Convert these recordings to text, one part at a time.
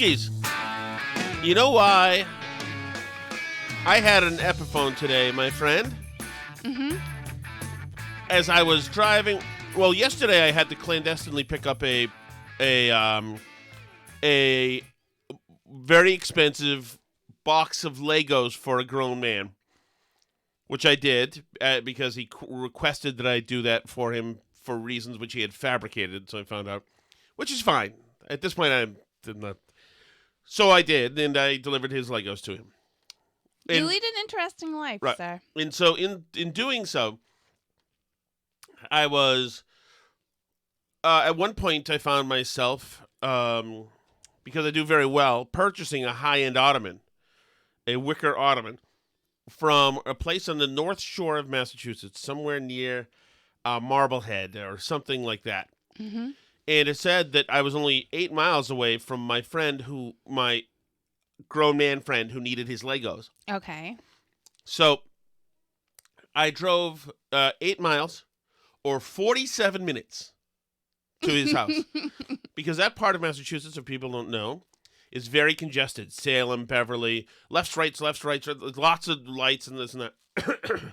Brewskis. You know why I had an Epiphone today, my friend? Mm-hmm. As I was driving, well, yesterday I had to clandestinely pick up a very expensive box of Legos for a grown man, which I did because he requested that I do that for him for reasons which he had fabricated. So I found out, which is fine. At this point, I did not. So I did, and I delivered his Legos to him. You lead an interesting life, right. sir. And so in doing so, I was, at one point I found myself, because I do very well, purchasing a high-end ottoman, a wicker ottoman, from a place on the North Shore of Massachusetts, somewhere near Marblehead or something like that. Mm-hmm. And it said that I was only 8 miles away from my grown man friend who needed his Legos. Okay. So I drove 8 miles or 47 minutes to his house. Because that part of Massachusetts, if people don't know, is very congested. Salem, Beverly, lefts, rights, lots of lights and this and that.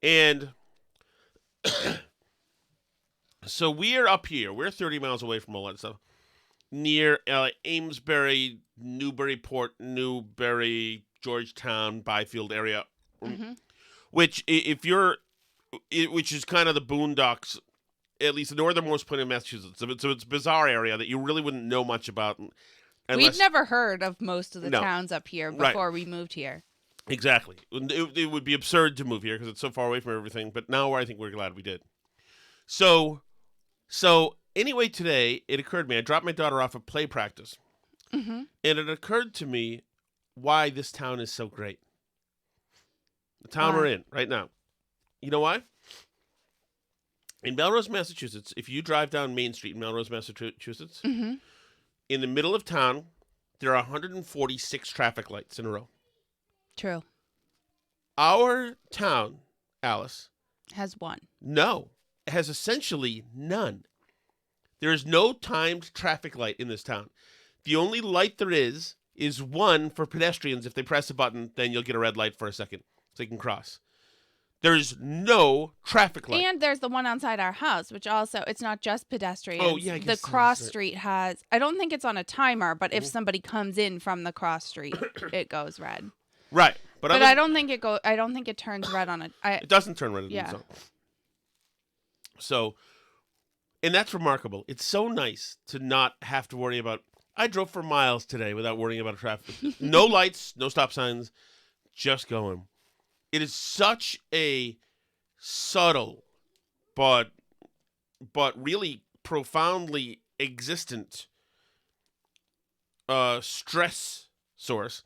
And so we're up here. We're 30 miles away from all that stuff. Near Amesbury, Newburyport, Georgetown, Byfield area. Mm-hmm. Which is kind of the boondocks, at least the northernmost point of Massachusetts. So it's a bizarre area that you really wouldn't know much about. We'd never heard of most of the towns up here before we moved here. Exactly. It would be absurd to move here because it's so far away from everything. But now I think we're glad we did. So anyway, today it occurred to me. I dropped my daughter off at play practice. Mm-hmm. And it occurred to me why this town is so great. The town we're in right now. You know why? In Melrose, Massachusetts, if you drive down Main Street in Melrose, Massachusetts, mm-hmm. in the middle of town, there are 146 traffic lights in a row. True. Our town, Alice, has one. No, has essentially none. There is no timed traffic light in this town. The only light there is one for pedestrians. If they press a button, then you'll get a red light for a second so they can cross. There's no traffic light. And there's the one outside our house, which also, it's not just pedestrians. Oh, yeah. The cross street has, I don't think it's on a timer, but if somebody comes in from the cross street, it goes red. Right. But I don't think it turns red on it. It doesn't turn red on yeah. its own. So, and that's remarkable. It's so nice to not have to worry about, I drove for miles today without worrying about traffic. No lights, no stop signs, just going. It is such a subtle but really profoundly existent stress source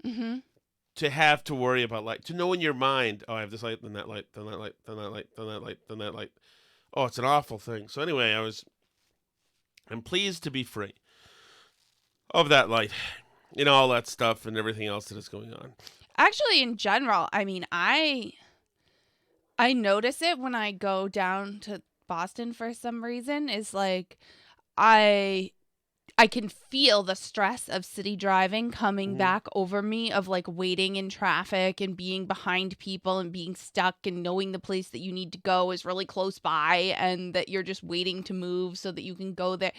to have to worry about light. To know in your mind, oh, I have this light, then that light, then that light, then that light, then that light, then that light. Oh, it's an awful thing. So anyway, I'm pleased to be free of that light, all that stuff and everything else that is going on. Actually, in general, I mean, I notice it when I go down to Boston for some reason. Is like I can feel the stress of city driving coming back over me, of like waiting in traffic and being behind people and being stuck and knowing the place that you need to go is really close by and that you're just waiting to move so that you can go there.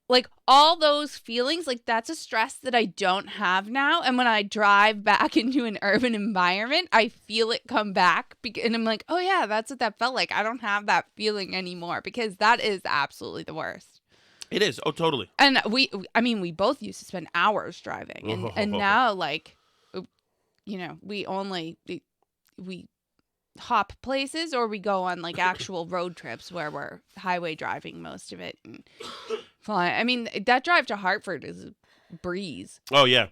Like, all those feelings, like, that's a stress that I don't have now. And when I drive back into an urban environment, I feel it come back. And I'm like, oh, yeah, that's what that felt like. I don't have that feeling anymore because that is absolutely the worst. It is. Oh, totally. And we both used to spend hours driving. And now, like, we hop places or we go on, like, actual road trips where we're highway driving most of it and fly. I mean, that drive to Hartford is a breeze. Oh, yeah.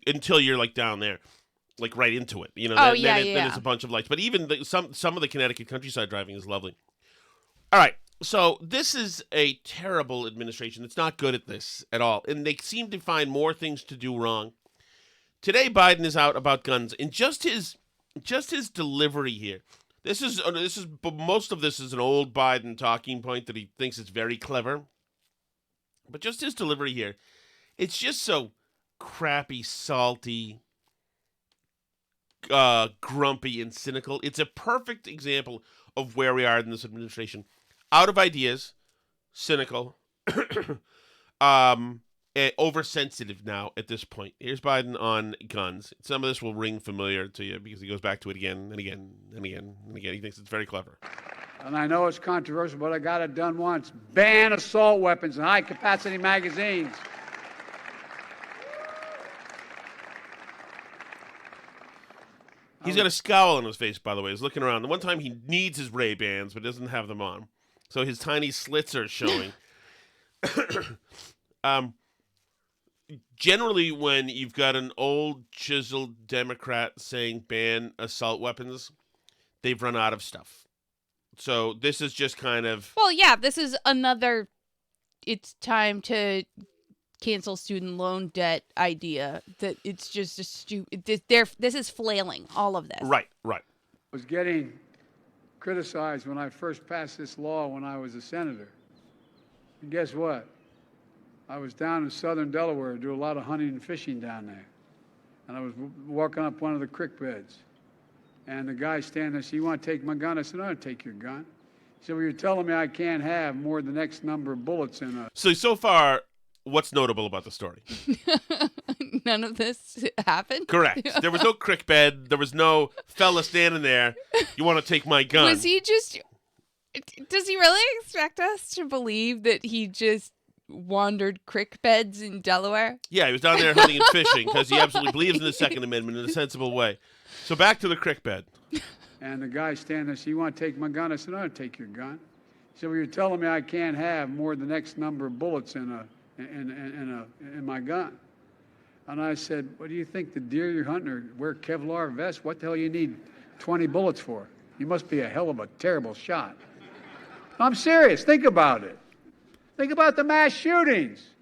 Until you're, like, down there. Like, right into it. Then it's a bunch of lights. But even some of the Connecticut countryside driving is lovely. All right. So this is a terrible administration. It's not good at this at all. And they seem to find more things to do wrong. Today, Biden is out about guns. And just his delivery here. This is most of this is an old Biden talking point that he thinks is very clever. But just his delivery here It's just so crappy, salty, grumpy, and cynical. It's a perfect example of where we are in this administration. Out of ideas, cynical, oversensitive now at this point. Here's Biden on guns. Some of this will ring familiar to you because he goes back to it again and again and again and again. He thinks it's very clever. And I know it's controversial, but I got it done once. Ban assault weapons and high-capacity magazines. He's got a scowl on his face, by the way. He's looking around. The one time he needs his Ray-Bans, but doesn't have them on. So his tiny slits are showing. Generally, when you've got an old, chiseled Democrat saying ban assault weapons, they've run out of stuff. So this is just kind of... Well, yeah, this is another it's time to cancel student loan debt idea. That it's just a stupid... This is flailing, all of this. Right. I was getting criticized when I first passed this law when I was a senator. And guess what? I was down in southern Delaware, do a lot of hunting and fishing down there. And I was walking up one of the creek beds. And the guy standing there said, "You want to take my gun?" I said, "I don't take your gun." He said, "Well, you're telling me I can't have more than the next number of bullets in a..." So far, what's notable about the story? None of this happened? Correct. There was no creek bed. There was no fella standing there. "You want to take my gun?" Was he just... Does he really expect us to believe that he just wandered creek beds in Delaware? Yeah, he was down there hunting and fishing because he absolutely believes in the Second Amendment in a sensible way. So back to the creek bed. And the guy standing there said, "You want to take my gun?" I said, "I don't take your gun." He said, "Well, you're telling me I can't have more than the next number of bullets in my gun." And I said, "What do you think the deer you're hunting or wear Kevlar vests? What the hell you need 20 bullets for? You must be a hell of a terrible shot." I'm serious. Think about it. Think about the mass shootings.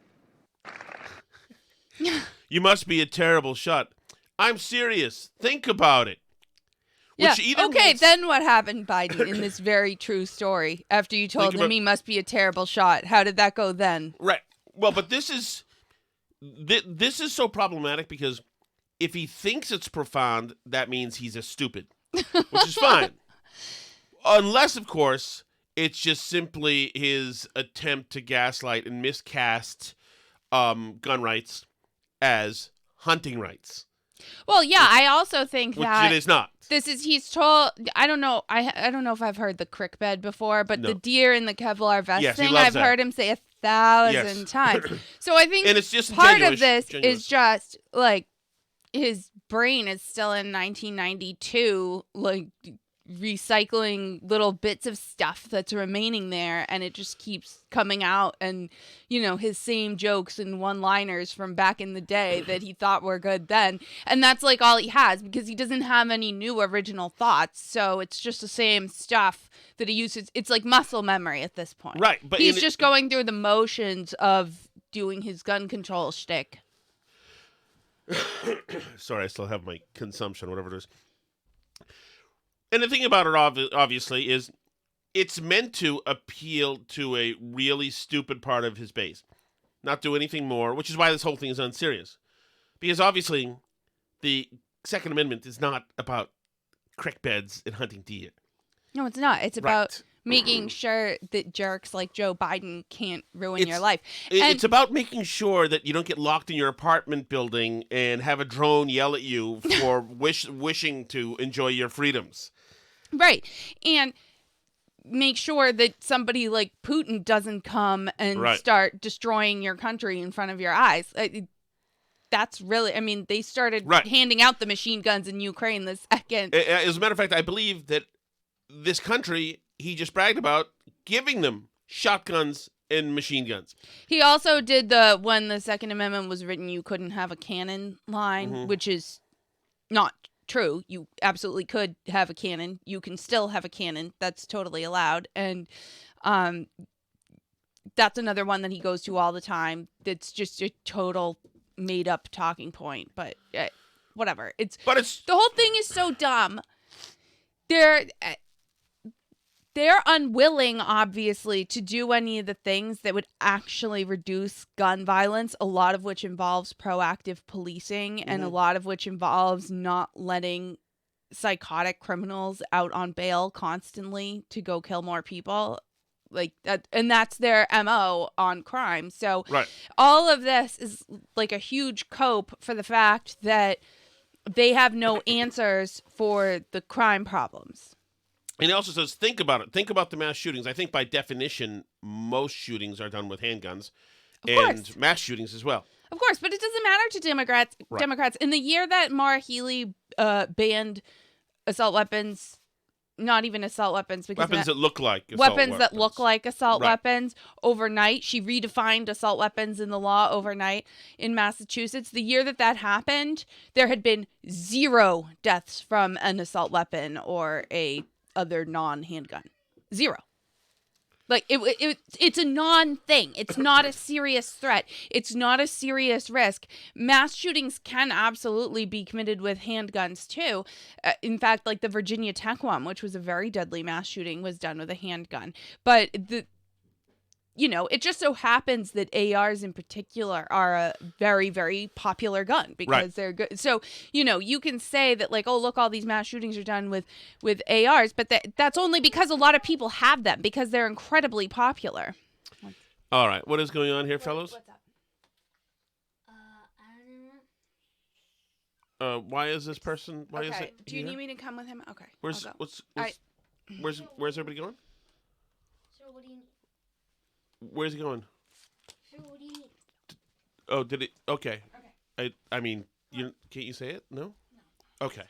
"You must be a terrible shot." I'm serious. Think about it. Then what happened, Biden, in this very true story after you told him he must be a terrible shot? How did that go then? Right. Well, but this is so problematic because if he thinks it's profound, that means he's a stupid, which is fine. Unless, of course, it's just simply his attempt to gaslight and miscast gun rights as hunting rights. Well, yeah, I also think that which it is not. He's told, I don't know if I've heard the crick bed before, but the deer in the Kevlar vest thing, I've heard him say 1,000 times. So I think and it's just part of this is just like his brain is still in 1992, like recycling little bits of stuff that's remaining there, and it just keeps coming out, and his same jokes and one-liners from back in the day that he thought were good then, and that's like all he has because he doesn't have any new original thoughts, so it's just the same stuff that he uses. It's like muscle memory at this point, right? But he's just going through the motions of doing his gun control shtick. Sorry, I still have my consumption, whatever it is. And the thing about it, obviously, is it's meant to appeal to a really stupid part of his base. Not do anything more, which is why this whole thing is unserious. Because obviously, the Second Amendment is not about creek beds and hunting deer. No, it's not. It's about making sure that jerks like Joe Biden can't ruin your life. It's about making sure that you don't get locked in your apartment building and have a drone yell at you for wishing to enjoy your freedoms. Right. And make sure that somebody like Putin doesn't come and start destroying your country in front of your eyes. That's really, they started handing out the machine guns in Ukraine the second. As a matter of fact, I believe that this country, he just bragged about giving them shotguns and machine guns. He also did when the Second Amendment was written, you couldn't have a cannon line, which is not true. You absolutely could have a cannon. You can still have a cannon. That's totally allowed. And that's another one that he goes to all the time. That's just a total made up talking point. But whatever. It's the whole thing is so dumb. they're unwilling, obviously, to do any of the things that would actually reduce gun violence, a lot of which involves proactive policing and a lot of which involves not letting psychotic criminals out on bail constantly to go kill more people. Like that, and that's their MO on crime. So all of this is like a huge cope for the fact that they have no answers for the crime problems. And he also says, think about it. Think about the mass shootings. I think by definition, most shootings are done with handguns and mass shootings as well. Of course, but it doesn't matter to Democrats. Right. Democrats, in the year that Maura Healey banned assault weapons, not even assault weapons, because weapons that look like assault weapons. That look like assault weapons overnight. She redefined assault weapons in the law overnight in Massachusetts. The year that happened, there had been 0 deaths from an assault weapon or a other non-handgun. 0. Like it's a non-thing. It's not a serious threat. It's not a serious risk. Mass shootings can absolutely be committed with handguns too. In fact, like the Virginia Tech one, which was a very deadly mass shooting, was done with a handgun. But it just so happens that ARs in particular are a very, very popular gun because they're good. So, you can say that like, oh, look, all these mass shootings are done with ARs, but that's only because a lot of people have them because they're incredibly popular. All right. What is going on here, fellows? What's up? I don't know. Why is this person? Why is it? Do you need me to come with him? Okay. Where's everybody going? So what do you need? Where's he going? So what do you need? Oh, did it? Okay. I mean, can't you say it? No? Okay.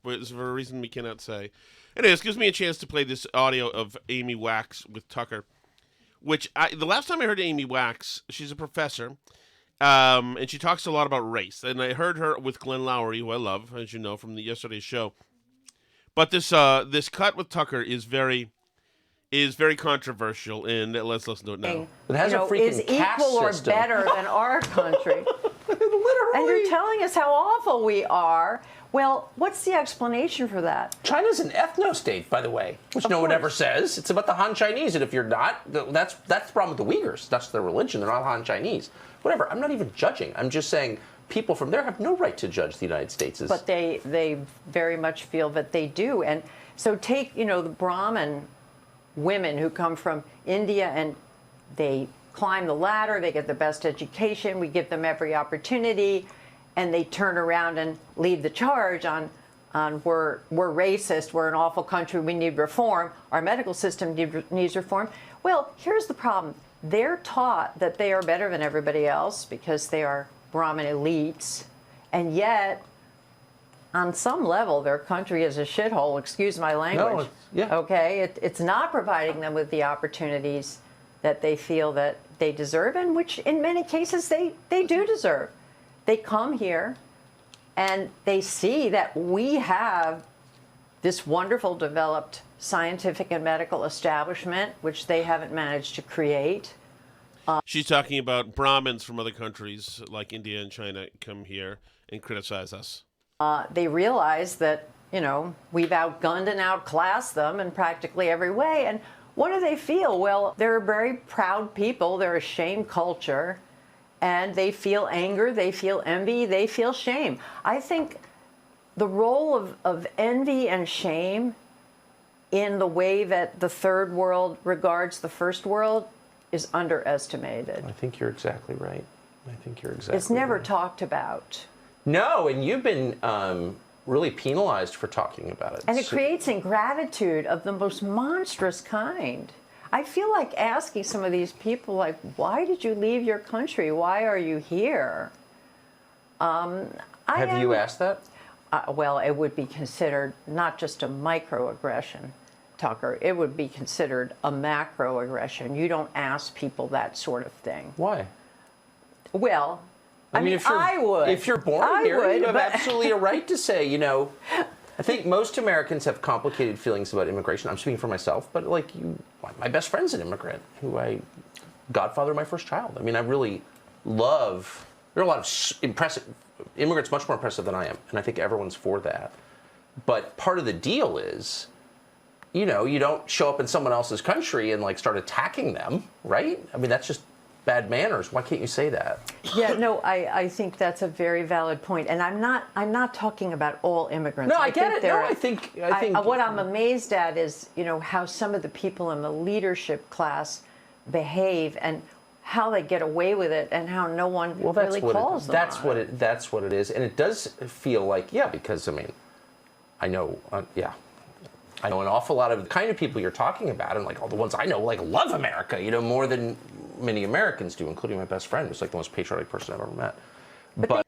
But it's for a reason we cannot say. Anyways, gives me a chance to play this audio of Amy Wax with Tucker, which the last time I heard Amy Wax, she's a professor, and she talks a lot about race. And I heard her with Glenn Lowry, who I love, as you know, from yesterday's show. But this cut with Tucker is very controversial, and let's listen to it now. It has a freaking is equal or better than our country. Literally. And you're telling us how awful we are. Well, what's the explanation for that? China's an ethno-state, by the way, which no one ever says. It's about the Han Chinese, and if you're not, that's the problem with the Uyghurs. That's their religion. They're not Han Chinese. Whatever. I'm not even judging. I'm just saying people from there have no right to judge the United States. But they very much feel that they do. And so take, the Brahmin women who come from India and they climb the ladder, they get the best education, we give them every opportunity, and they turn around and lead the charge on we're racist, we're an awful country, we need reform, our medical system needs reform. Well, here's the problem. They're taught that they are better than everybody else because they are Brahmin elites, and yet on some level, their country is a shithole, excuse my language. Okay? It's not providing them with the opportunities that they feel that they deserve, and which in many cases they do deserve. They come here and they see that we have this wonderful developed scientific and medical establishment, which they haven't managed to create. She's talking about Brahmins from other countries like India and China come here and criticize us. They realize that, we've outgunned and outclassed them in practically every way. And what do they feel? Well, they're very proud people. They're a shame culture. And they feel anger. They feel envy. They feel shame. I think the role of envy and shame in the way that the third world regards the first world is underestimated. I think you're exactly right. It's never talked about. No, and you've been really penalized for talking about it. And it creates ingratitude of the most monstrous kind. I feel like asking some of these people, like, why did you leave your country? Why are you here? Have you asked that? Well, it would be considered not just a microaggression, Tucker. It would be considered a macroaggression. You don't ask people that sort of thing. Why? Well, I mean, I would. If you're born here, you have absolutely a right to say, I think most Americans have complicated feelings about immigration. I'm speaking for myself, but my best friend's an immigrant, godfather of my first child. I mean, I really love, there are a lot of impressive, immigrants much more impressive than I am, and I think everyone's for that. But part of the deal is, you don't show up in someone else's country and like start attacking them, right? I mean, that's just bad manners. Why can't you say that? Yeah, no, I think that's a very valid point, and I'm not talking about all immigrants. No, I get it. No, I think what I'm amazed at is how some of the people in the leadership class behave and how they get away with it, and how no one really calls them. That's what it is, and it does feel like because I mean, I know I know an awful lot of the kind of people you're talking about, and like all the ones I know like love America, more than many Americans do, including my best friend, who's like the most patriotic person I've ever met. But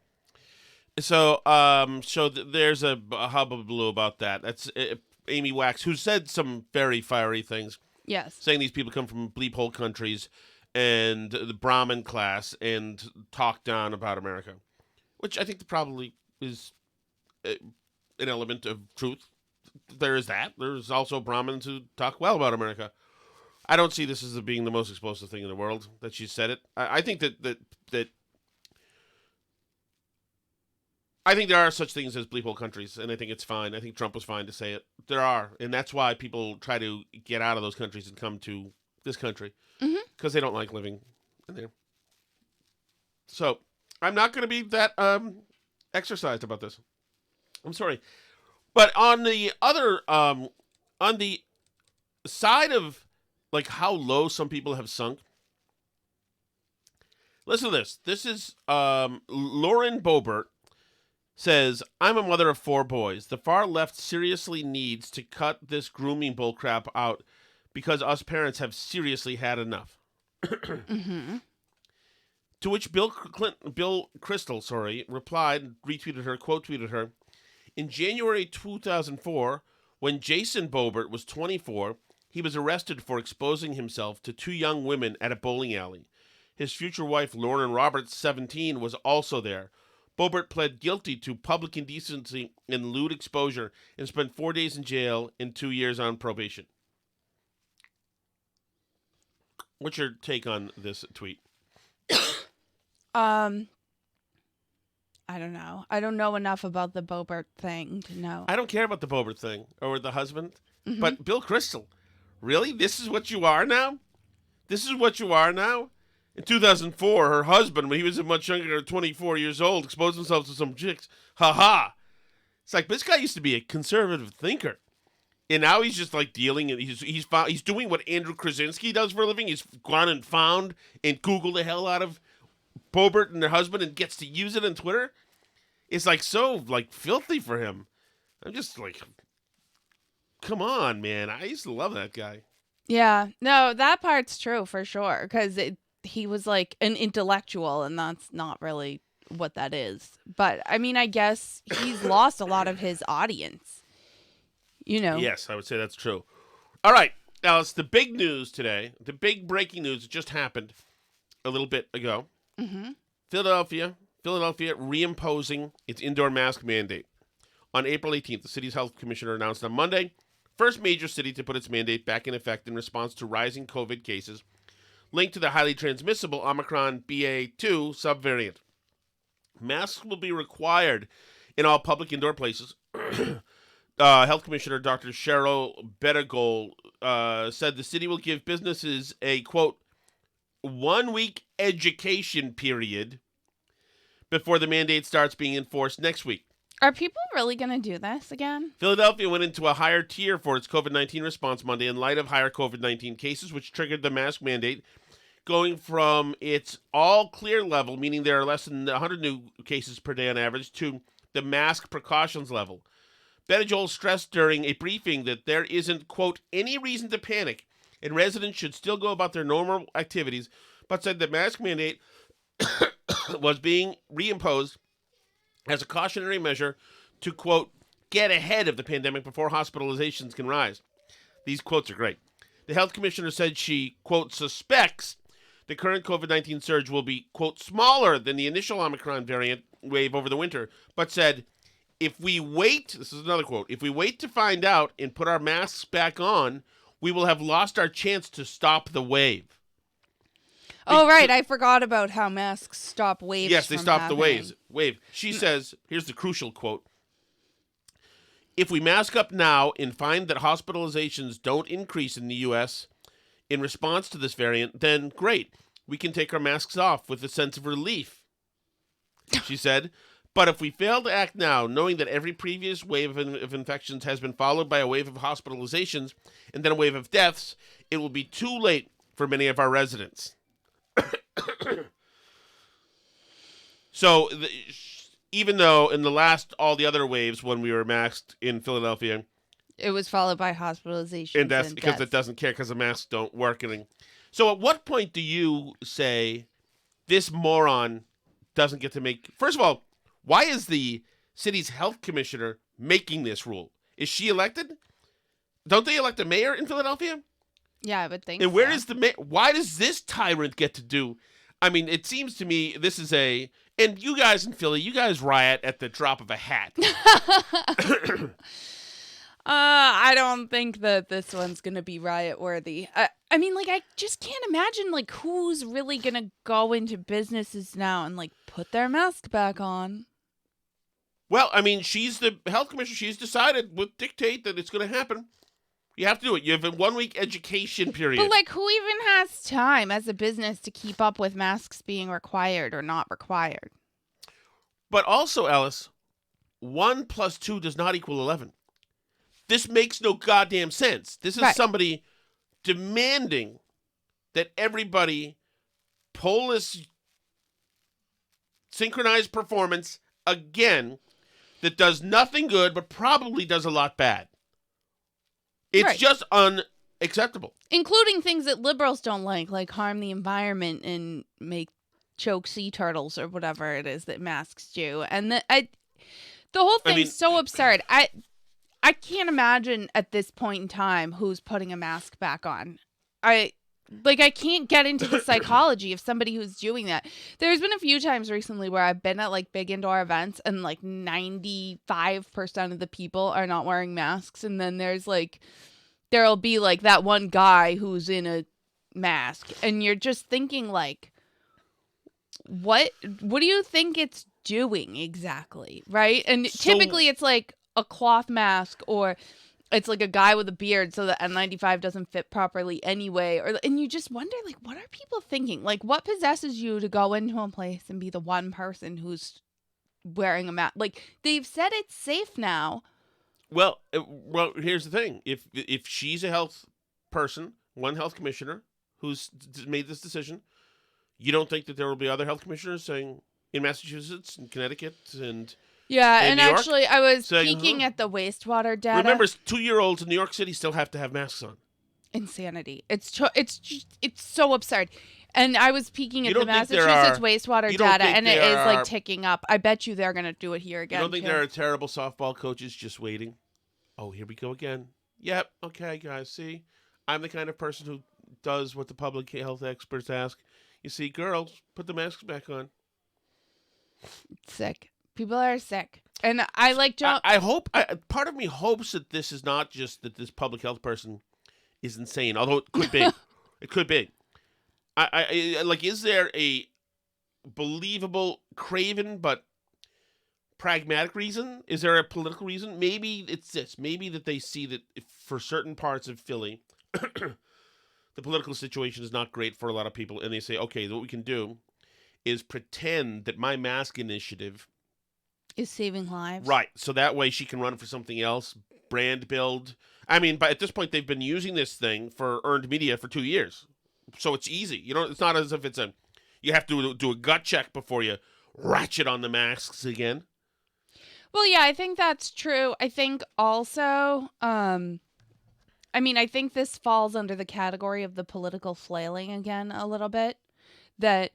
so there's a hullabaloo about that. That's Amy Wax, who said some very fiery things. Yes, saying these people come from bleep hole countries and the Brahmin class and talk down about America, which I think probably is an element of truth. There is that. There's also Brahmins who talk well about America. I don't see this as being the most explosive thing in the world that she said it. I think that I think there are such things as bleep hole countries, and I think it's fine. I think Trump was fine to say it. There are, and that's why people try to get out of those countries and come to this country because they don't like living in there. So I'm not going to be that exercised about this. I'm sorry, but on the other on the side of like how low some people have sunk. Listen to this. This is Lauren Boebert says, I'm a mother of 4 boys. The far left seriously needs to cut this grooming bullcrap out because us parents have seriously had enough. To which Bill Kristol, replied, retweeted her, quote tweeted her, in January 2004, when Jason Boebert was 24, he was arrested for exposing himself to 2 young women at a bowling alley. His future wife, Lauren Roberts, 17, was also there. Boebert pled guilty to public indecency and lewd exposure and spent 4 days in jail and 2 years on probation. What's your take on this tweet? I don't know. I don't know enough about the Boebert thing to know. I don't care about the Boebert thing or the husband, but Bill Kristol, really? This is what you are now? This is what you are now? In 2004, her husband, when he was much younger, 24 years old, exposed himself to some chicks. Ha-ha. It's like, this guy used to be a conservative thinker. And now he's just like dealing, and he's doing what Andrew Krasinski does for a living. He's gone and found and Googled the hell out of Boebert and their husband and gets to use it on Twitter. It's like so like filthy for him. I'm just like, come on, man. I used to love that guy. Yeah, no, that part's true for sure, because he was like an intellectual, and that's not really what that is. But I mean, I guess he's lost a lot of his audience. Yes, I would say that's true. All right, now it's the big news today. The big breaking news that just happened a little bit ago. Philadelphia reimposing its indoor mask mandate. On April 18th, the city's health commissioner announced on Monday, first major city to put its mandate back in effect in response to rising COVID cases linked to the highly transmissible Omicron BA.2 subvariant. Masks will be required in all public indoor places. Health Commissioner Dr. Cheryl Bettigol said the city will give businesses a, quote, 1-week education period before the mandate starts being enforced next week. Are people really going to do this again? Philadelphia went into a higher tier for its COVID-19 response Monday in light of higher COVID-19 cases, which triggered the mask mandate, going from its all-clear level, meaning there are less than 100 new cases per day on average, to the mask precautions level. Bettigol stressed during a briefing that there isn't, quote, any reason to panic, and residents should still go about their normal activities, but said the mask mandate was being reimposed as a cautionary measure to, quote, get ahead of the pandemic before hospitalizations can rise. These quotes are great. The health commissioner said she, quote, suspects the current COVID-19 surge will be, quote, smaller than the initial Omicron variant wave over the winter, but said, if we wait, this is another quote, if we wait to find out and put our masks back on, we will have lost our chance to stop the wave. Oh, right. I forgot about how masks stop waves. Yes, they stop happening. the wave. She says, here's the crucial quote. If we mask up now and find that hospitalizations don't increase in the U.S. in response to this variant, then great. We can take our masks off with a sense of relief, she said. But if we fail to act now, knowing that every previous wave of infections has been followed by a wave of hospitalizations and then a wave of deaths, it will be too late for many of our residents. So, even though in the last, all the other waves when we were masked in Philadelphia, it was followed by hospitalization and that's because it doesn't care because the masks don't work. So at what point do you say this moron doesn't get to make... First of all, why is the city's health commissioner making this rule? Is she elected? Don't they elect a mayor in Philadelphia? Yeah, I would think And where is the mayor? Why does this tyrant get to do... I mean, it seems to me this is a... And you guys in Philly, you guys riot at the drop of a hat. I don't think that this one's going to be riot worthy. I mean, like, I just can't imagine, like, who's really going to go into businesses now and, like, put their mask back on. Well, I mean, she's the health commissioner. She's decided, would dictate that it's going to happen. You have to do it. You have a 1-week education period. But, like, who even has time as a business to keep up with masks being required or not required? But also, Ellis, 1 + 2 does not equal 11. This makes no goddamn sense. This is right. Somebody demanding that everybody pull this synchronized performance again that does nothing good but probably does a lot bad. It's right. just unacceptable. Including things that liberals don't like harm the environment and make choke sea turtles or whatever it is that masks do. And the whole thing's so absurd. I can't imagine at this point in time who's putting a mask back on. I can't get into the psychology of somebody who's doing that. There's been a few times recently where I've been at like big indoor events and like 95% of the people are not wearing masks. And then there'll be like that one guy who's in a mask and you're just thinking like, what do you think it's doing exactly? Right. And typically it's like a cloth mask or it's like a guy with a beard so the N95 doesn't fit properly anyway. And you just wonder, like, what are people thinking? Like, what possesses you to go into a place and be the one person who's wearing a mask? Like, they've said it's safe now. Well, here's the thing. If she's a health person, one health commissioner who's made this decision, you don't think that there will be other health commissioners saying in Massachusetts and Connecticut and... Yeah, and and actually, I was peeking at the wastewater data. Remember, 2-year-olds in New York City still have to have masks on. Insanity! It's so absurd. And I was peeking at the Massachusetts wastewater data, and it is like ticking up. I bet you they're gonna do it here again. You don't think there are terrible softball coaches just waiting? Oh, here we go again. Yep. Okay, guys. See, I'm the kind of person who does what the public health experts ask. You see, girls, put the masks back on. It's sick. People are sick. And I like Joe. I hope, part of me hopes that this is not just that this public health person is insane, although it could be. It could be. I like, is there a believable, craven, but pragmatic reason? Is there a political reason? Maybe it's this. Maybe that they see that for certain parts of Philly, the political situation is not great for a lot of people, and they say, okay, what we can do is pretend that my mask initiative is saving lives. Right. So that way she can run for something else, brand build. I mean, but at this point, they've been using this thing for earned media for 2 years. So it's easy. You know, it's not as if you have to do a gut check before you ratchet on the masks again. Well, yeah, I think that's true. I think also, I think this falls under the category of the political flailing again a little bit. That,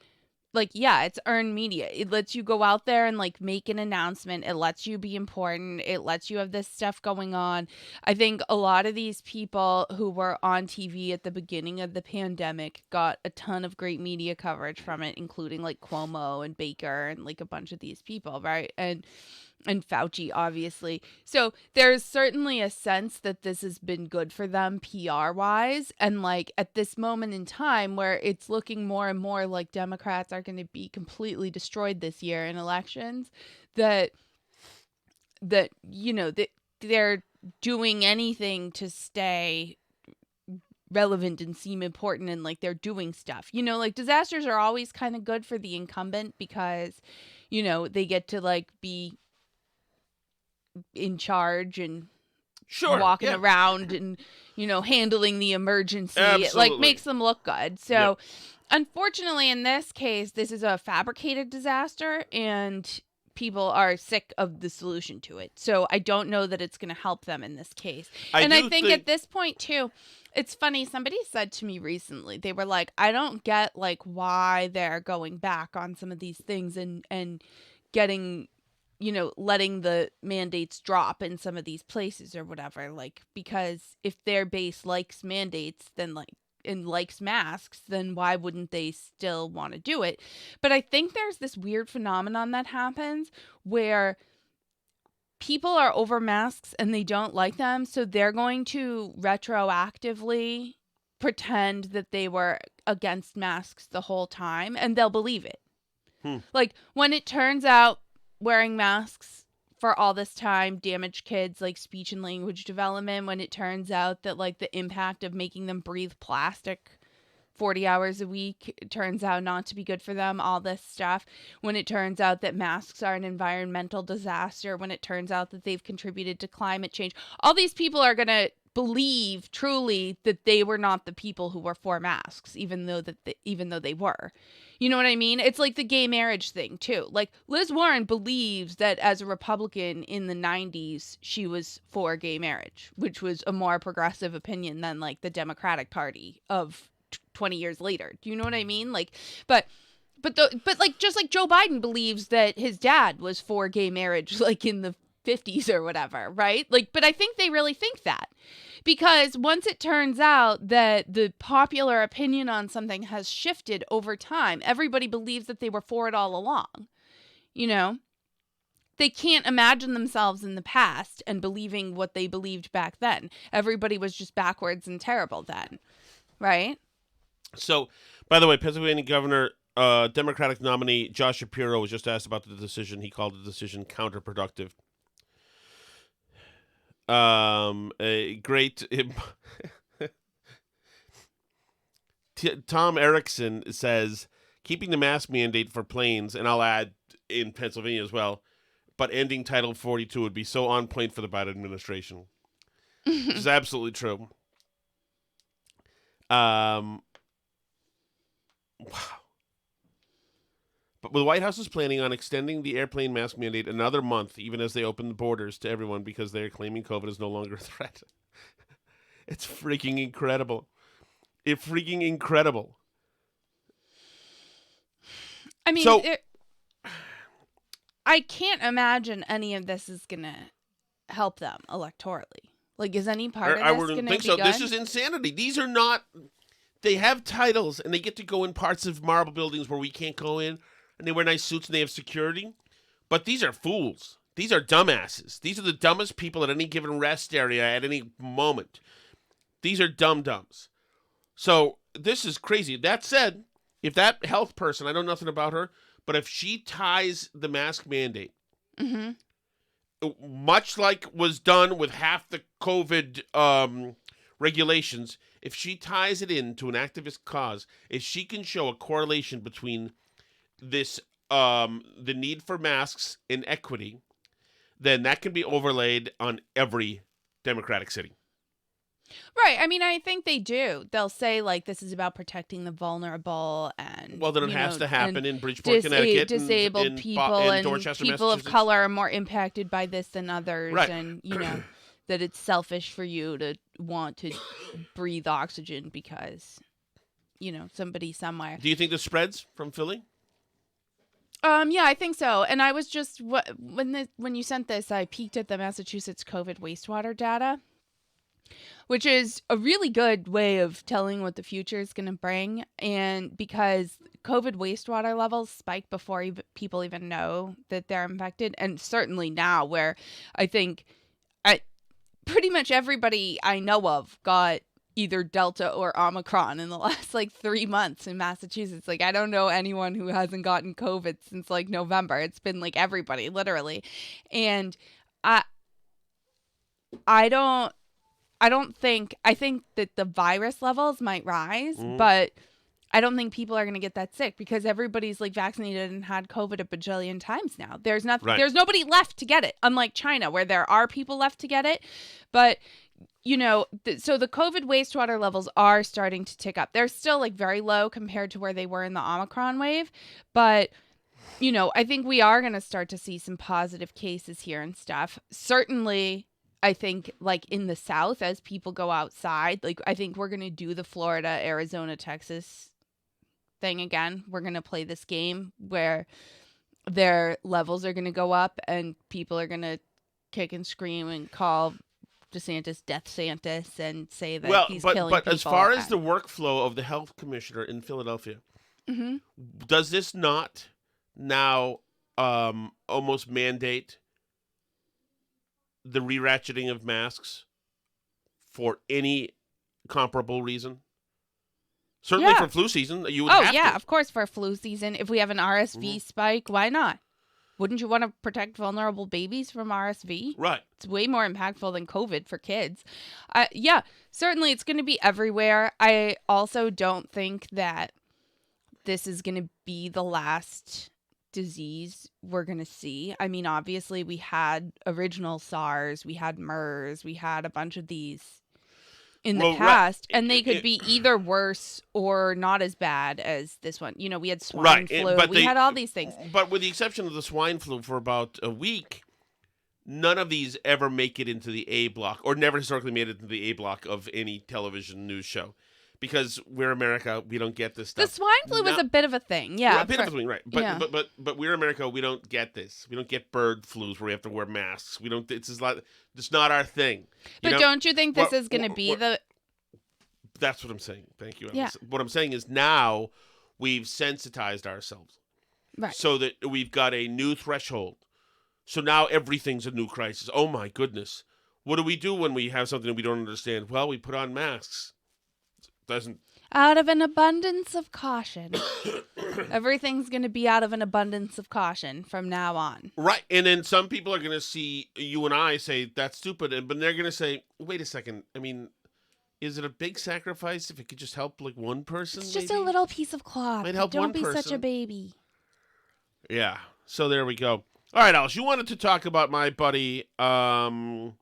like, yeah, it's earned media. It lets you go out there and, like, make an announcement. It lets you be important. It lets you have this stuff going on. I think a lot of these people who were on TV at the beginning of the pandemic got a ton of great media coverage from it, including, like, Cuomo and Baker and, like, a bunch of these people, right? And Fauci, obviously. So there's certainly a sense that this has been good for them PR-wise. And, like, at this moment in time where it's looking more and more like Democrats are going to be completely destroyed this year in elections, that you know, that they're doing anything to stay relevant and seem important, and like they're doing stuff. You know, like disasters are always kind of good for the incumbent because, you know, they get to like be in charge and walking around and, you know, handling the emergency. Absolutely. It like makes them look good. So unfortunately in this case, this is a fabricated disaster and people are sick of the solution to it. So I don't know that it's going to help them in this case. I think at this point too, it's funny. Somebody said to me recently, they were like, I don't get like why they're going back on some of these things and getting, you know, letting the mandates drop in some of these places or whatever. Like, because if their base likes mandates, then like, and likes masks, then why wouldn't they still want to do it? But I think there's this weird phenomenon that happens where people are over masks and they don't like them, so they're going to retroactively pretend that they were against masks the whole time, and they'll believe it. Like, when it turns out wearing masks for all this time damaged kids' like speech and language development, when it turns out that like the impact of making them breathe plastic 40 hours a week, it turns out not to be good for them, all this stuff, when it turns out that masks are an environmental disaster, when it turns out that they've contributed to climate change, all these people are going to believe truly that they were not the people who were for masks, even though they were. You know what I mean? It's like the gay marriage thing too. Like Liz Warren believes that as a Republican in the 90s, she was for gay marriage, which was a more progressive opinion than like the Democratic Party of 20 years later. Do you know what I mean? Like, but like just like Joe Biden believes that his dad was for gay marriage, like in the 50s or whatever, right? Like, but I think they really think that, because once it turns out that the popular opinion on something has shifted over time, everybody believes that they were for it all along. You know, they can't imagine themselves in the past and believing what they believed back then. Everybody was just backwards and terrible then, right? So, by the way, Pennsylvania Governor, Democratic nominee Josh Shapiro was just asked about the decision. He called the decision counterproductive. A great Tom Erickson says keeping the mask mandate for planes, and I'll add in Pennsylvania as well, but ending Title 42 would be so on point for the Biden administration. Which is absolutely true. Wow. But the White House is planning on extending the airplane mask mandate another month, even as they open the borders to everyone, because they're claiming COVID is no longer a threat. It's freaking incredible. It's freaking incredible. I mean, so, I can't imagine any of this is going to help them electorally. Like, is any part of this going to be good? I wouldn't think so. This is insanity. These are not... They have titles, and they get to go in parts of marble buildings where we can't go in, and they wear nice suits and they have security. But these are fools. These are dumbasses. These are the dumbest people at any given rest area at any moment. These are dum-dums. So this is crazy. That said, if that health person, I know nothing about her, but if she ties the mask mandate, much like was done with half the COVID regulations, if she ties it into an activist cause, if she can show a correlation between this, the need for masks and equity, then that can be overlaid on every Democratic city. Right. I mean, I think they do. They'll say, like, this is about protecting the vulnerable and... Well, then it has to happen in Bridgeport, Connecticut. Disabled people and Dorchester, people of color are more impacted by this than others. Right. And, you know, that it's selfish for you to want to breathe oxygen because, you know, somebody somewhere. Do you think this spreads from Philly? Yeah, I think so. And I was just... When you sent this, I peeked at the Massachusetts COVID wastewater data, which is a really good way of telling what the future is going to bring. And because COVID wastewater levels spike before people even know that they're infected. And certainly now, where I think pretty much everybody I know of got either Delta or Omicron in the last like 3 months in Massachusetts. Like, I don't know anyone who hasn't gotten COVID since like November. It's been like everybody, literally. And I think that the virus levels might rise, but I don't think people are going to get that sick because everybody's like vaccinated and had COVID a bajillion times now. There's nobody left to get it, unlike China where there are people left to get it. But, you know, so the COVID wastewater levels are starting to tick up. They're still like very low compared to where they were in the Omicron wave. But, you know, I think we are going to start to see some positive cases here and stuff. Certainly, I think like in the South, as people go outside, like I think we're going to do the Florida, Arizona, Texas thing again. We're going to play this game where their levels are going to go up and people are going to kick and scream and call DeSantis Death Santis and say that he's killing people. But as far as the workflow of the health commissioner in Philadelphia, does this not now almost mandate the re-ratcheting of masks for any comparable reason? Certainly for flu season, you would have to. Of course for flu season. If we have an RSV spike, why not? Wouldn't you want to protect vulnerable babies from RSV? Right. It's way more impactful than COVID for kids. Certainly it's going to be everywhere. I also don't think that this is going to be the last disease we're going to see. I mean, obviously we had original SARS, we had MERS, we had a bunch of these in the past, and they could be either worse or not as bad as this one. You know, we had swine flu. We had all these things. But with the exception of the swine flu for about a week, none of these ever make it into the A block, or never historically made it into the A block of any television news show. Because we're America, we don't get this stuff. The swine flu was a bit of a thing, a bit of a thing, right? But we're America, we don't get this. We don't get bird flus where we have to wear masks. We don't. It's not our thing. But don't you think this is going to be the? That's what I'm saying. Thank you. Yeah. What I'm saying is now we've sensitized ourselves, right? So that we've got a new threshold. So now everything's a new crisis. Oh my goodness, what do we do when we have something that we don't understand? Well, we put on masks. Out of an abundance of caution. Everything's going to be out of an abundance of caution from now on. Right. And then some people are going to see you and I say, that's stupid. But they're going to say, wait a second. I mean, is it a big sacrifice if it could just help like one person? It's just a little piece of cloth. Might help Don't one person. Be such a baby. Yeah. So there we go. All right, Alice, you wanted to talk about my buddy. Oh,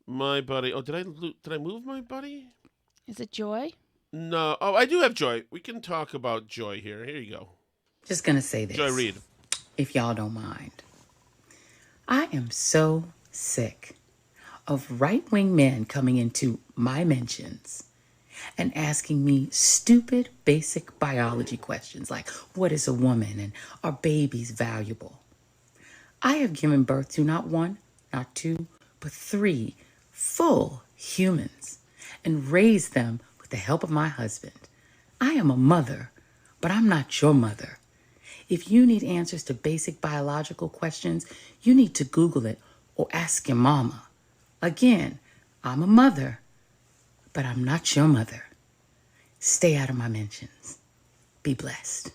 did I move my buddy? Is it Joy? No. Oh, I do have Joy. We can talk about Joy here. Here you go. Just gonna say this. Joy Reid. If y'all don't mind. I am so sick of right-wing men coming into my mentions and asking me stupid, basic biology questions like, what is a woman and are babies valuable? I have given birth to not one, not two, but 3 full humans and raised them with the help of my husband. I am a mother, but I'm not your mother. If you need answers to basic biological questions, you need to Google it or ask your mama. Again, I'm a mother, but I'm not your mother. Stay out of my mentions. Be blessed.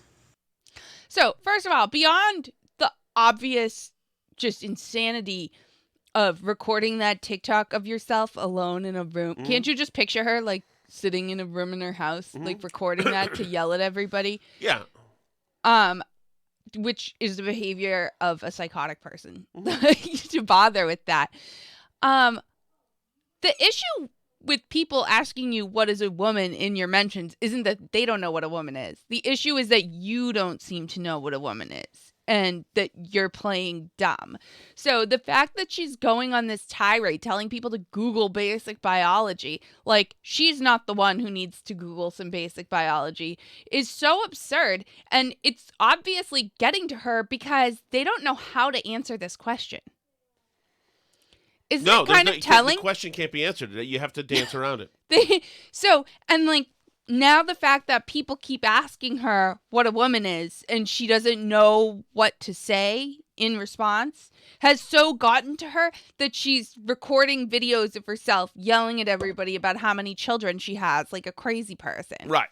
So, first of all, beyond the obvious just insanity of recording that TikTok of yourself alone in a room, can't you just picture her like sitting in a room in her house, like recording that to yell at everybody? Yeah. Which is the behavior of a psychotic person to bother with that. The issue with people asking you what is a woman in your mentions isn't that they don't know what a woman is. The issue is that you don't seem to know what a woman is and that you're playing dumb. So the fact that she's going on this tirade telling people to Google basic biology, like she's not the one who needs to Google some basic biology, is so absurd. And it's obviously getting to her because they don't know how to answer this question. Isn't it kind of telling? The question can't be answered. You have to dance around it. Now the fact that people keep asking her what a woman is and she doesn't know what to say in response has so gotten to her that she's recording videos of herself yelling at everybody about how many children she has, like a crazy person. Right.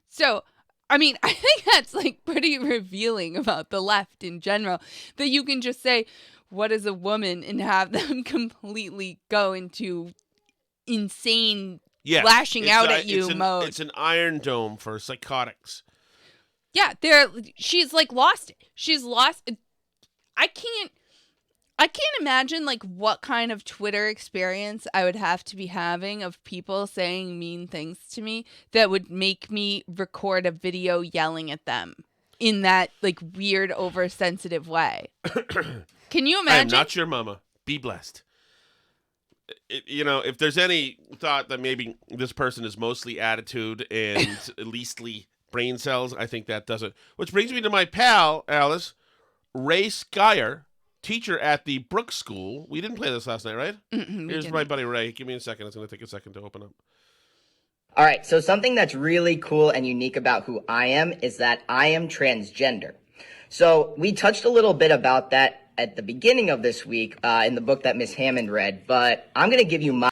So, I mean, I think that's like pretty revealing about the left in general, that you can just say, what is a woman, and have them completely go into insane lashing out at you mode. It's an Iron Dome for psychotics. Yeah, she's like lost it. She's lost. I can't imagine like what kind of Twitter experience I would have to be having of people saying mean things to me that would make me record a video yelling at them in that like weird oversensitive way. Can you imagine? I am not your mama. Be blessed. If there's any thought that maybe this person is mostly attitude and leastly brain cells, I think that does it. Which brings me to my pal, Alice, Ray Skyer, teacher at the Brooks School. We didn't play this last night, right? Here's my buddy Ray. Give me a second. It's going to take a second to open up. All right, so something that's really cool and unique about who I am is that I am transgender. So we touched a little bit about that at the beginning of this week in the book that Miss Hammond read, but I'm going to give you my...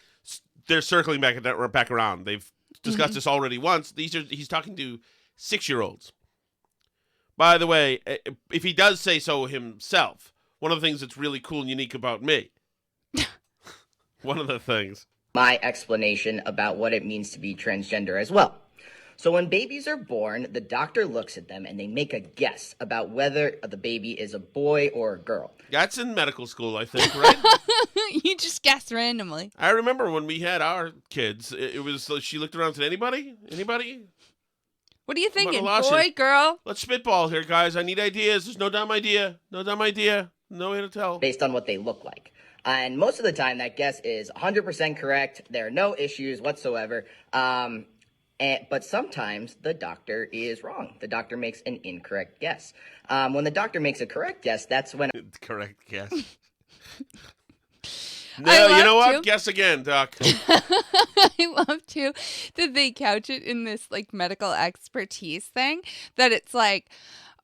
They're circling back around. They've discussed this already once. He's talking to 6-year-olds. By the way, if he does say so himself, one of the things that's really cool and unique about me, one of the things... my explanation about what it means to be transgender as well. So when babies are born, the doctor looks at them and they make a guess about whether the baby is a boy or a girl. That's in medical school, I think, right? You just guess randomly. I remember when we had our kids, it was, she looked around and said, anybody? What are you thinking, boy, girl? Let's spitball here, guys. I need ideas. There's no dumb idea. No way to tell. Based on what they look like. And most of the time, that guess is 100% correct. There are no issues whatsoever. But sometimes the doctor is wrong. The doctor makes an incorrect guess. When the doctor makes a correct guess, that's when... Correct guess. No, you know what? Guess again, Doc. I love, too, that they couch it in this, like, medical expertise thing. That it's like,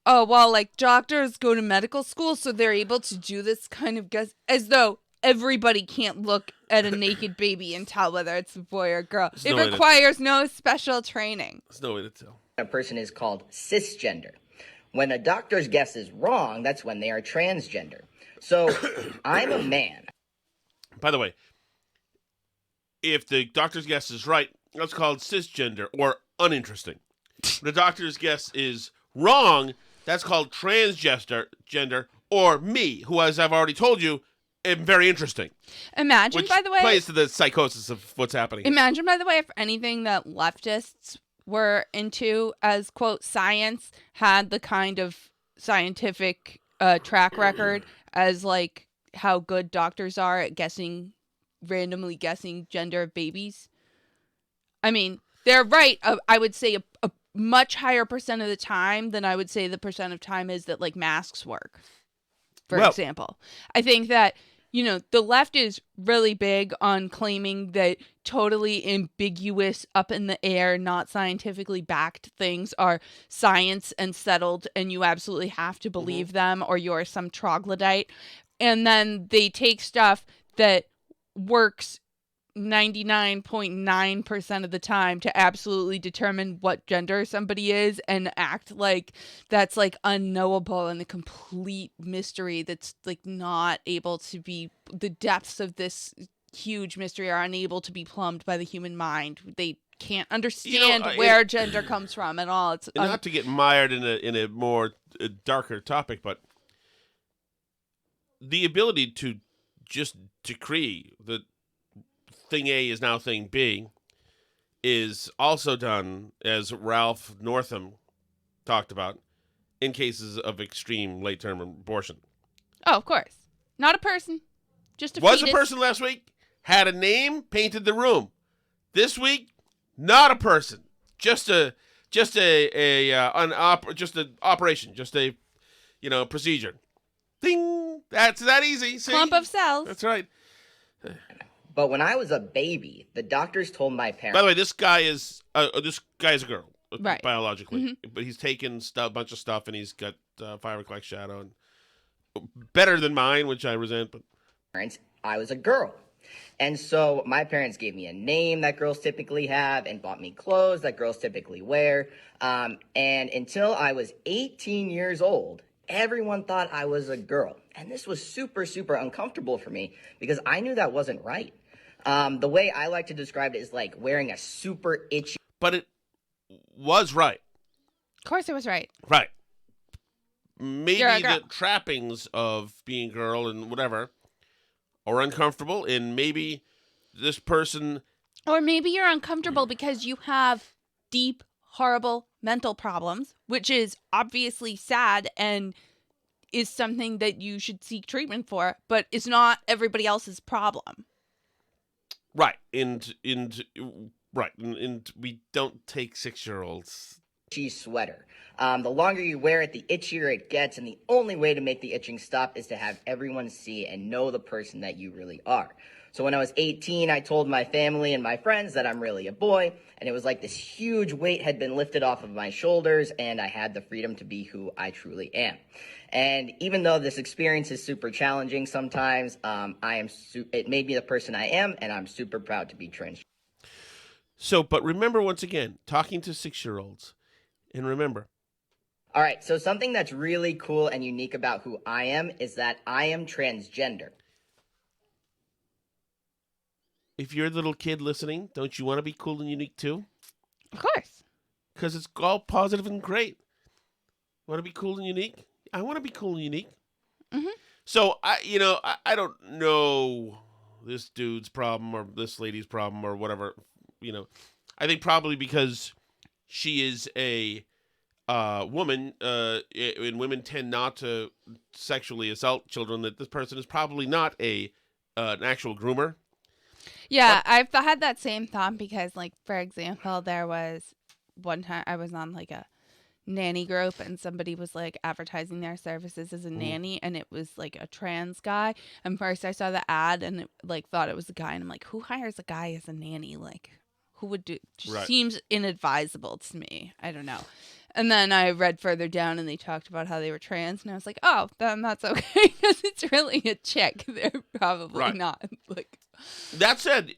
oh, well, like, doctors go to medical school, so they're able to do this kind of guess, as though everybody can't look at a naked baby and tell whether it's a boy or a girl. It requires no special training. There's no way to tell. A person is called cisgender. When a doctor's guess is wrong, that's when they are transgender. So I'm a man. By the way, if the doctor's guess is right, that's called cisgender or uninteresting. The doctor's guess is wrong, that's called transgender or me, who, as I've already told you, am very interesting. Imagine, by the way, plays to the psychosis of what's happening. Imagine, by the way, if anything that leftists were into as, quote, science had the kind of scientific track record as, like, how good doctors are at randomly guessing gender of babies. I mean, they're right. I would say a much higher percent of the time than I would say the percent of time is that, like, masks work, for example. I think that, the left is really big on claiming that totally ambiguous, up in the air, not scientifically backed things are science and settled, and you absolutely have to believe them or you're some troglodyte. And then they take stuff that works 99.9% of the time to absolutely determine what gender somebody is and act like that's like unknowable and a complete mystery that's like not able to be, the depths of this huge mystery are unable to be plumbed by the human mind. They can't understand where gender comes from at all. It's not to get mired in a more darker topic, but the ability to just decree that thing A is now thing B is also done, as Ralph Northam talked about, in cases of extreme late-term abortion. Oh, of course. Not a person. Just a Was fetus. A person last week, had a name, painted the room. This week, not a person. Just an operation, just a procedure. Ding! That's that easy. See? Clump of cells. That's right. But when I was a baby, the doctors told my parents... By the way, this guy is a girl, right, biologically. But he's taken a bunch of stuff, and he's got Fire-Collect Shadow. And better than mine, which I resent. But I was a girl. And so my parents gave me a name that girls typically have and bought me clothes that girls typically wear. And until I was 18 years old, everyone thought I was a girl. And this was super, super uncomfortable for me because I knew that wasn't right. The way I like to describe it is like wearing a super itchy. But it was right. Of course it was right. Right. Maybe the trappings of being a girl and whatever are uncomfortable, and maybe this person... Or maybe you're uncomfortable because you have deep, horrible mental problems, which is obviously sad and is something that you should seek treatment for, but is not everybody else's problem. Right. And we don't take 6-year-olds. Itchy sweater. The longer you wear it, the itchier it gets, and the only way to make the itching stop is to have everyone see and know the person that you really are. So when I was 18, I told my family and my friends that I'm really a boy, and it was like this huge weight had been lifted off of my shoulders, and I had the freedom to be who I truly am. And even though this experience is super challenging sometimes, it made me the person I am, and I'm super proud to be trans. So, but remember, once again, talking to 6-year-olds, and remember. All right, so something that's really cool and unique about who I am is that I am transgender. If you're a little kid listening, don't you want to be cool and unique too? Of course. Because it's all positive and great. Want to be cool and unique? I want to be cool and unique. Mm-hmm. So, I don't know this dude's problem or this lady's problem or whatever. I think probably because she is a woman, and women tend not to sexually assault children, that this person is probably not an actual groomer. Yeah, I've had that same thought because, like, for example, there was one time I was on, like, a nanny group and somebody was, like, advertising their services as a nanny, and it was, like, a trans guy. And first I saw the ad and, thought it was a guy, and I'm like, who hires a guy as a nanny? Like, who would do... Just seems inadvisable to me. I don't know. And then I read further down and they talked about how they were trans, and I was like, oh, then that's okay because it's really a chick. They're probably not, like... That said,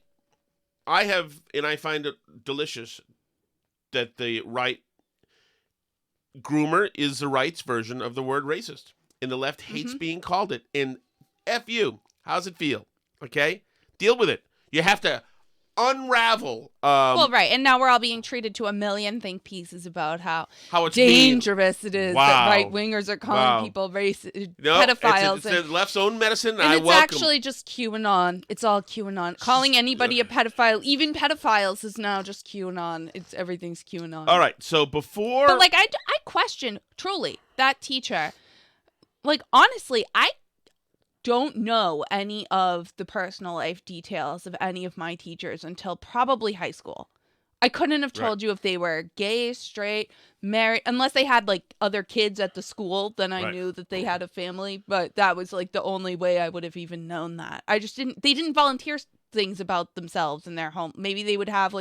I find it delicious that the right groomer is the right's version of the word racist. And the left hates being called it. And F you. How's it feel? Okay? Deal with it. You have to unravel. Right. And now we're all being treated to a million think pieces about how it's dangerous it is that right-wingers are calling people pedophiles. It's the left's own medicine. And it's actually just QAnon. It's all QAnon. Calling anybody a pedophile, even pedophiles, is now just QAnon. Everything's QAnon. All right. So before... But, I question, truly, that teacher. Honestly, I don't know any of the personal life details of any of my teachers until probably high school. I couldn't have told you if they were gay, straight, married, unless they had other kids at the school, then I knew that they had a family, but that was the only way I would have even known that. They didn't volunteer things about themselves in their home. Maybe they would have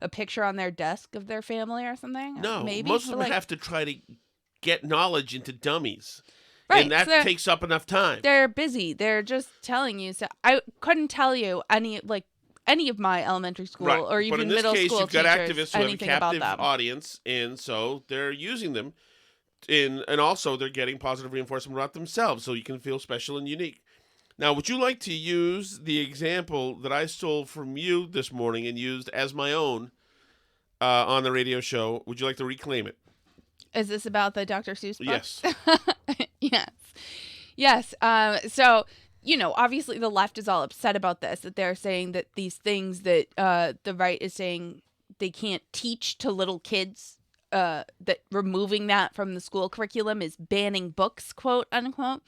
a picture on their desk of their family or something. No, maybe. Most of them have to try to get knowledge into dummies. Right, and that takes up enough time. They're busy. They're just telling you. So I couldn't tell you any of my elementary school or even middle school teachers. But in this case, you've got activists who have a captive about audience, and so they're using them. And also they're getting positive reinforcement about themselves, so you can feel special and unique. Now, would you like to use the example that I stole from you this morning and used as my own on the radio show? Would you like to reclaim it? Is this about the Dr. Seuss book? Yes. Yes. So, obviously the left is all upset about this, that they're saying that these things that the right is saying they can't teach to little kids, that removing that from the school curriculum is banning books, quote unquote.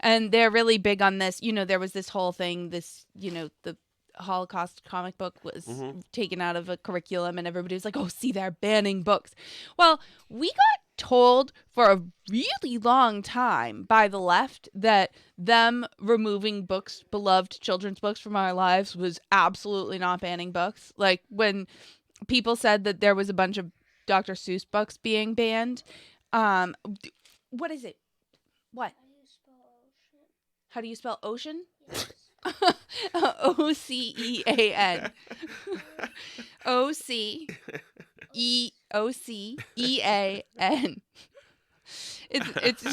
And they're really big on this. There was this whole thing, the Holocaust comic book was taken out of a curriculum and everybody was like, oh, see, they're banning books. Well, we got told for a really long time by the left that them removing books, beloved children's books from our lives, was absolutely not banning books. When people said that there was a bunch of Dr. Seuss books being banned, what is it? What? How do you spell ocean? Yes. O-C-E-A-N. O-C-E-A-N. It's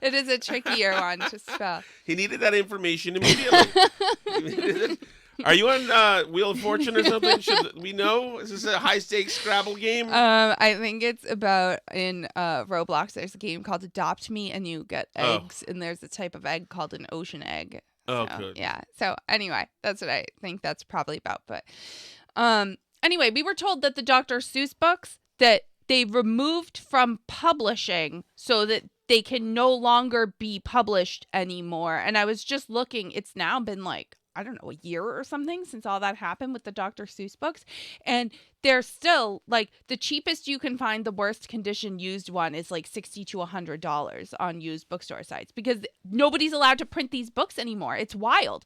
it is a trickier one to spell. He needed that information immediately. Are you on Wheel of Fortune or something? Should we know? Is this a high-stakes Scrabble game? I think it's about in Roblox. There's a game called Adopt Me, and you get eggs, and there's a type of egg called an ocean egg. Oh, so, good. Yeah. So anyway, that's what I think that's probably about. But anyway, we were told that the Dr. Seuss books that they removed from publishing so that they can no longer be published anymore. And I was just looking. It's now been like, I don't know, a year or something since all that happened with the Dr. Seuss books. And they're still like the cheapest you can find, the worst condition used one is like $60 to $100 on used bookstore sites because nobody's allowed to print these books anymore. It's wild.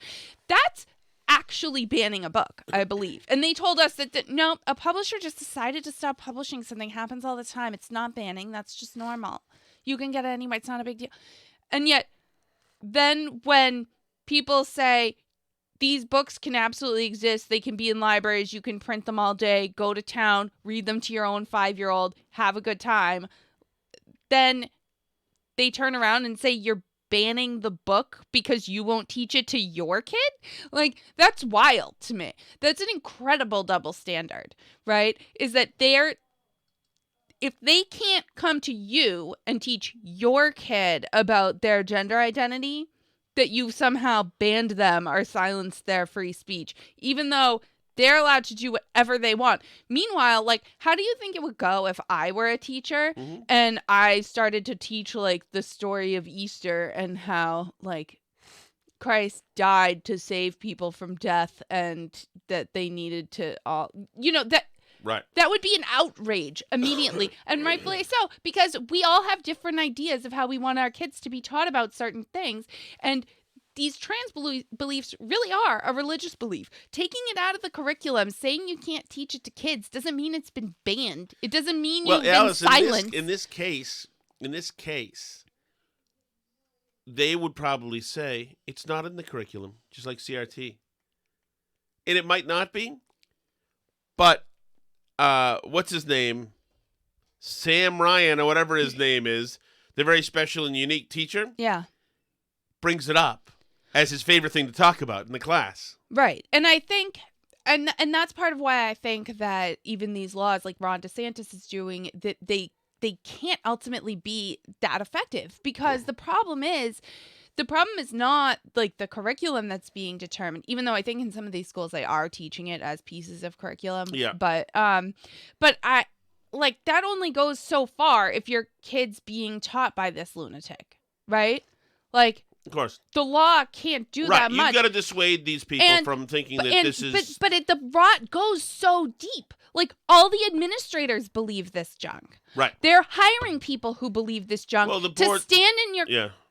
That's actually banning a book, I believe. And they told us that no, a publisher just decided to stop publishing something. Happens all the time. It's not banning. That's just normal. You can get it anyway. It's not a big deal. And yet then when people say, these books can absolutely exist. They can be in libraries. You can print them all day, go to town, read them to your own 5-year-old, have a good time. Then they turn around and say you're banning the book because you won't teach it to your kid? Like, that's wild to me. That's an incredible double standard, right? Is that if they can't come to you and teach your kid about their gender identity, that you somehow banned them or silenced their free speech, even though they're allowed to do whatever they want. Meanwhile, like, how do you think it would go if I were a teacher and I started to teach, like, the story of Easter and how, like, Christ died to save people from death and that they needed to all, that. Right. That would be an outrage immediately, and rightfully so, because we all have different ideas of how we want our kids to be taught about certain things, and these trans beliefs really are a religious belief. Taking it out of the curriculum, saying you can't teach it to kids, doesn't mean it's been banned. It doesn't mean you've been silenced. In this case, they would probably say it's not in the curriculum, just like CRT. And it might not be, but what's his name? Sam Ryan or whatever his name is, the very special and unique teacher. Yeah. Brings it up as his favorite thing to talk about in the class. Right. And I think, and that's part of why I think that even these laws like Ron DeSantis is doing, that they can't ultimately be that effective because the problem is not like the curriculum that's being determined, even though I think in some of these schools they are teaching it as pieces of curriculum. Yeah. But I like that only goes so far if your kid's being taught by this lunatic, right? Like, of course, the law can't do that much. You've got to dissuade these people from thinking that this is. But the rot goes so deep. Like, all the administrators believe this junk. Right. They're hiring people who believe this junk to stand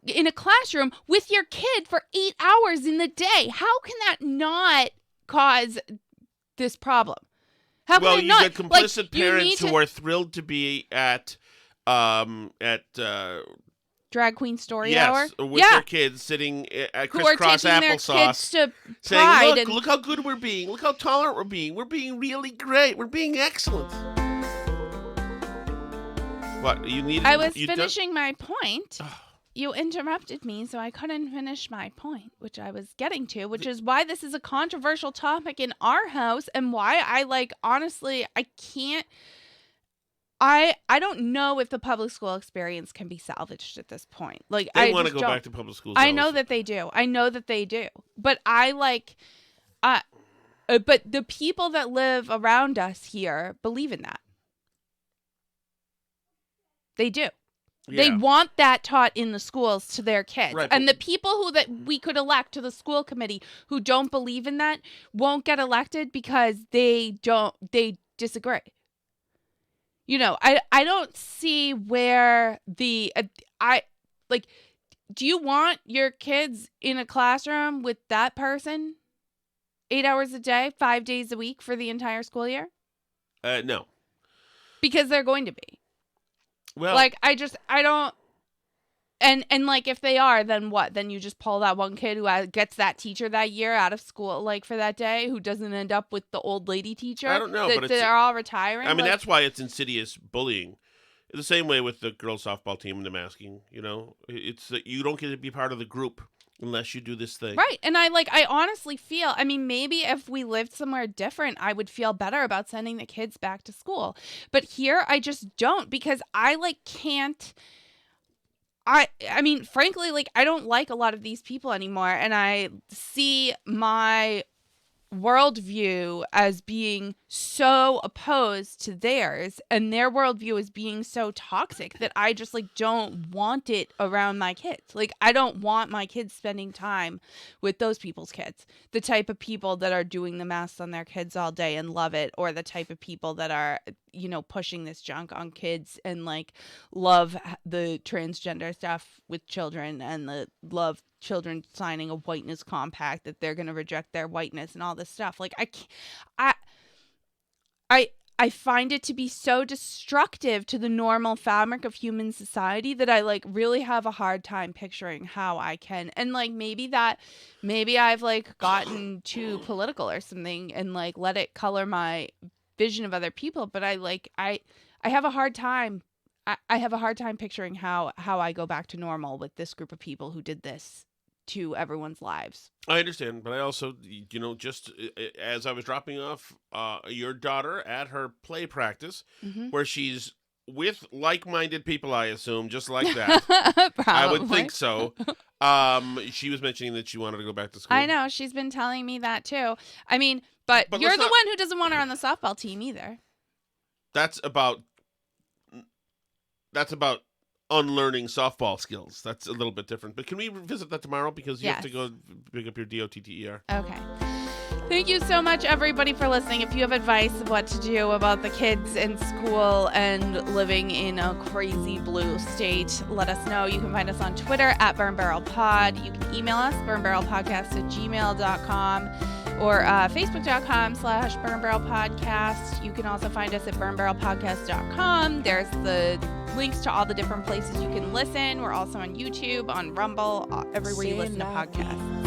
in a classroom with your kid for 8 hours in the day. How can that not cause this problem? How can it not? You get complicit parents who are thrilled to be at Drag Queen Story Hour? With their kids sitting at crisscross applesauce, saying, look how good we're being. Look how tolerant we're being. We're being really great. We're being excellent. What, you need? I was finishing my point. You interrupted me, so I couldn't finish my point, which I was getting to, which is why this is a controversial topic in our house and why honestly, I can't. I don't know if the public school experience can be salvaged at this point. Like, they want to go back to public schools. I know that they do. But but the people that live around us here believe in that. They do. Yeah. They want that taught in the schools to their kids. Right, and the people that we could elect to the school committee who don't believe in that won't get elected because they disagree. I don't see where do you want your kids in a classroom with that person 8 hours a day, 5 days a week for the entire school year? No. Because they're going to be. Well, like, I don't. And like, if they are, then what? Then you just pull that one kid who gets that teacher that year out of school, like, for that day, who doesn't end up with the old lady teacher. I don't know, but they're all retiring. I mean, that's why it's insidious bullying. The same way with the girls softball team and the masking. It's that you don't get to be part of the group unless you do this thing. Right. And I honestly feel, maybe if we lived somewhere different, I would feel better about sending the kids back to school. But here I just don't, because I can't. Frankly, I don't like a lot of these people anymore, and I see my worldview as being so opposed to theirs, and their worldview as being so toxic that I just don't want it around my kids. I don't want my kids spending time with those people's kids, the type of people that are doing the masks on their kids all day and love it, or the type of people that are pushing this junk on kids and love the transgender stuff with children and love children signing a whiteness compact that they're going to reject their whiteness and all this stuff. I find it to be so destructive to the normal fabric of human society that I really have a hard time picturing how I can. And maybe I've gotten too political or something and let it color my vision of other people, but I have a hard time. I have a hard time picturing how I go back to normal with this group of people who did this to everyone's lives. I understand, but I also, just as I was dropping off your daughter at her play practice, where she's with like-minded people, I assume, just like that. I would think so. She was mentioning that she wanted to go back to school. I know. She's been telling me that, too. But you're the one who doesn't want her on the softball team either. That's about unlearning softball skills. That's a little bit different. But can we revisit that tomorrow? Because you have to go pick up your DOTTER. Okay. Thank you so much, everybody, for listening. If you have advice of what to do about the kids in school and living in a crazy blue state, let us know. You can find us on Twitter at BurnBarrelPod. You can email us, burnbarrelpodcast@gmail.com, or facebook.com/burnbarrelpodcast. You can also find us at burnbarrelpodcast.com. There's the links to all the different places you can listen. We're also on YouTube, on Rumble, everywhere you listen to podcasts.